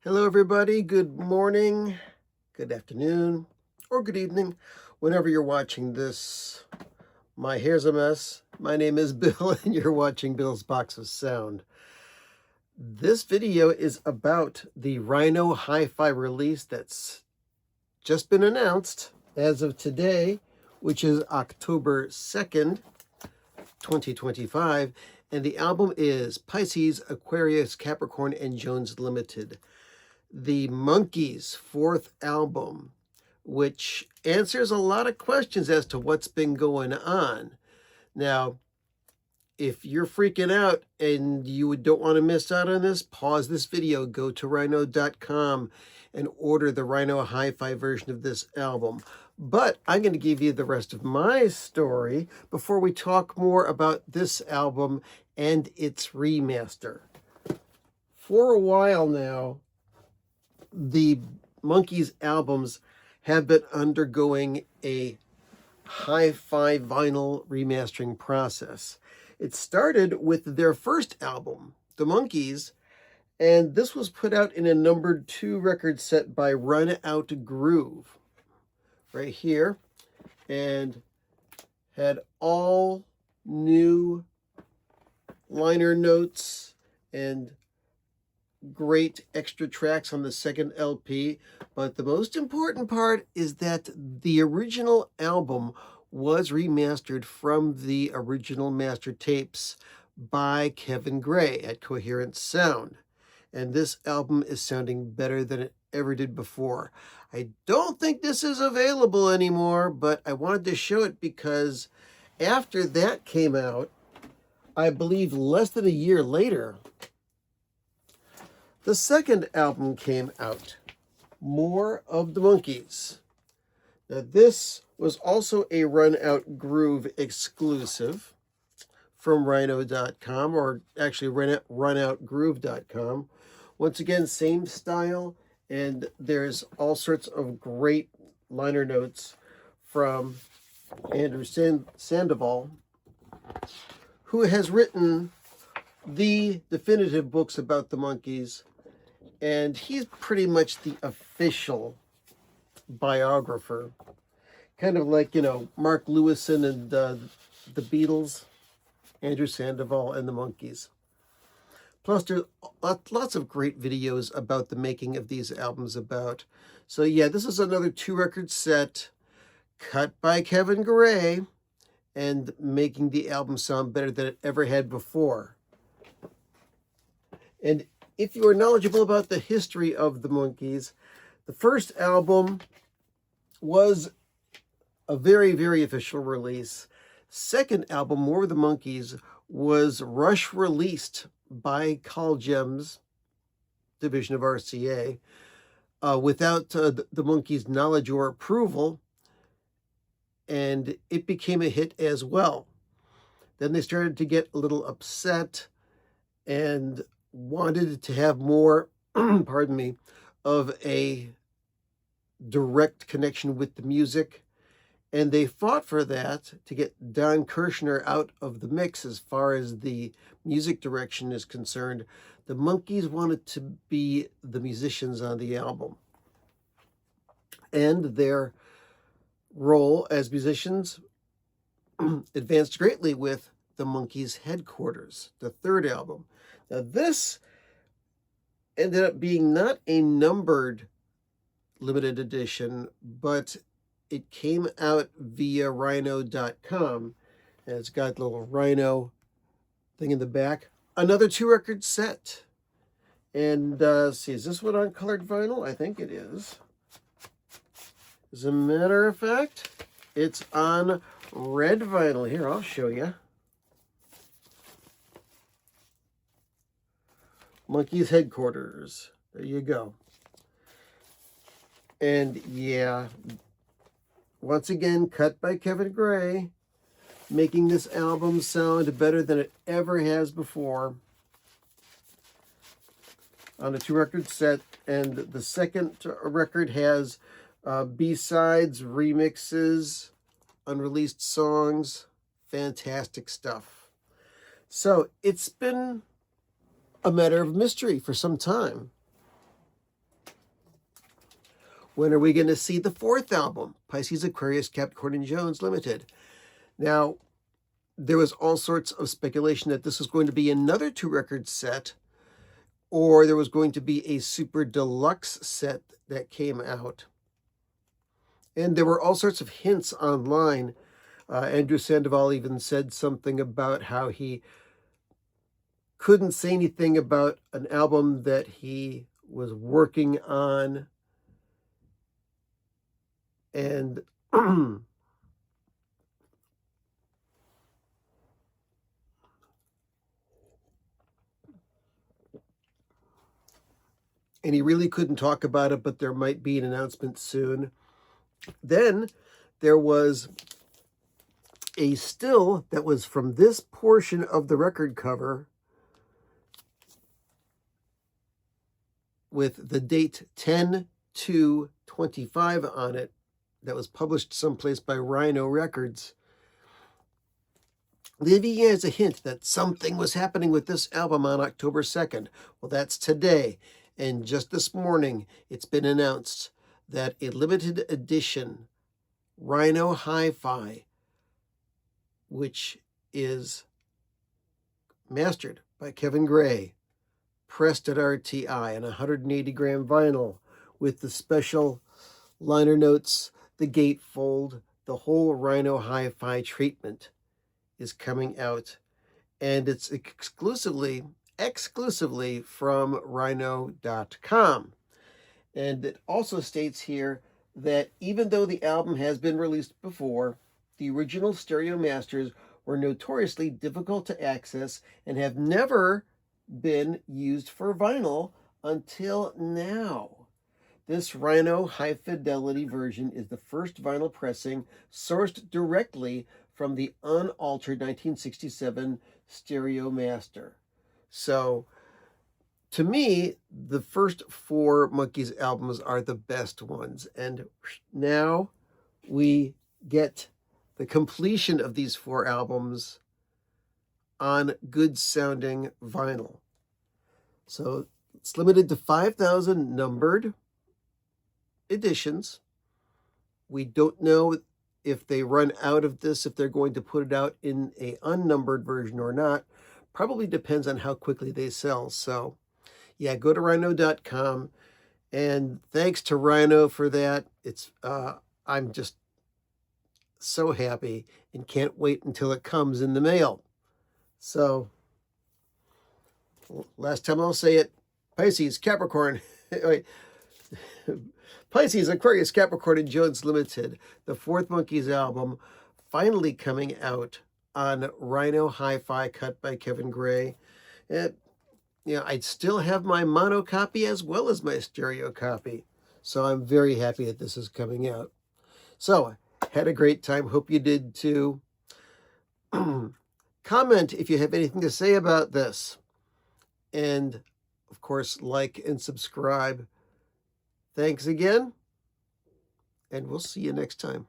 Hello, everybody. Good morning, good afternoon, or good evening, whenever you're watching this. My hair's a mess. My name is Bill, and you're watching Bill's Box of Sound. This video is about the Rhino hi-fi release that's just been announced as of today, which is October 2nd, 2025, and the album is Pisces, Aquarius, Capricorn, and Jones Limited. The Monkees' fourth album, which answers a lot of questions as to what's been going on. Now, if you're freaking out and you don't want to miss out on this, pause this video, go to Rhino.com and order the Rhino hi-fi version of this album. But I'm going to give you the rest of my story before we talk more about this album and its remaster. For a while now, the Monkees albums have been undergoing a hi-fi vinyl remastering process. It started with their first album, The Monkees, and this was put out in a numbered 2 record set by Run Out Groove, right here, and had all new liner notes and great extra tracks on the second LP, but the most important part is that the original album was remastered from the original master tapes by Kevin Gray at Coherent Sound, and this album is sounding better than it ever did before. I don't think this is available anymore, but I wanted to show it because after that came out, I believe less than a year later, the second album came out, More of the Monkees. Now, this was also a Run Out Groove exclusive from Rhino.com, or actually runoutgroove.com. Once again, same style, and there's all sorts of great liner notes from Andrew Sandoval, who has written the definitive books about the Monkees, and he's pretty much the official biographer, kind of like, Mark Lewison and the Beatles, Andrew Sandoval and the Monkees. Plus, there's lots of great videos about the making of these albums about. So yeah, this is another 2 record set cut by Kevin Gray and making the album sound better than it ever had before. And if you are knowledgeable about the history of the Monkees, the first album was a very, very official release. Second album, More of the Monkees, was rush released by Call Gems, division of RCA, without the Monkees' knowledge or approval, and it became a hit as well. Then they started to get a little upset and wanted to have more, pardon me, of a direct connection with the music. And they fought for that to get Don Kirshner out of the mix as far as the music direction is concerned. The Monkees wanted to be the musicians on the album. And their role as musicians advanced greatly with the Monkees' Headquarters, the third album. Now, this ended up being not a numbered limited edition, but it came out via Rhino.com, and it's got a little Rhino thing in the back. Another 2 record set. And see, is this one on colored vinyl? I think it is. As a matter of fact, it's on red vinyl. Here, I'll show you. Monkees Headquarters. There you go. And yeah, once again, cut by Kevin Gray, making this album sound better than it ever has before on a 2 record set. And the second record has B-sides, remixes, unreleased songs, fantastic stuff. So it's been a matter of mystery for some time. When are we going to see the fourth album, Pisces Aquarius Capricorn and Jones Limited? Now, there was all sorts of speculation that this was going to be another 2-record set, or there was going to be a super deluxe set that came out. And there were all sorts of hints online. Andrew Sandoval even said something about how he couldn't say anything about an album that he was working on. And and he really couldn't talk about it, but there might be an announcement soon. Then there was a still that was from this portion of the record cover with the date 10/2/25 on it, that was published someplace by Rhino Records, leaving as a hint that something was happening with this album on October 2nd. Well, that's today. And just this morning, it's been announced that a limited edition Rhino Hi-Fi, which is mastered by Kevin Gray, pressed at RTI on 180-gram vinyl with the special liner notes, the gatefold, the whole Rhino Hi-Fi treatment, is coming out, and it's exclusively from Rhino.com. And it also states here that even though the album has been released before, the original stereo masters were notoriously difficult to access and have never been used for vinyl until now. This Rhino high fidelity version is the first vinyl pressing sourced directly from the unaltered 1967 stereo master. So, to me, the first 4 Monkees albums are the best ones. And now we get the completion of these 4 albums on good sounding vinyl. So it's limited to 5,000 numbered editions. We don't know if they run out of this, if they're going to put it out in a unnumbered version or not. Probably depends on how quickly they sell. So yeah, go to Rhino.com, and thanks to Rhino for that. It's I'm just so happy and can't wait until it comes in the mail. So last time I'll say it, Pisces, Capricorn, Pisces, Aquarius, Capricorn, and Jones Limited, the 4th Monkees album, finally coming out on Rhino Hi-Fi, cut by Kevin Gray. I'd still have my mono copy as well as my stereo copy. So I'm very happy that this is coming out. So, had a great time. Hope you did too. Comment if you have anything to say about this. And, of course, like and subscribe. Thanks again, and we'll see you next time.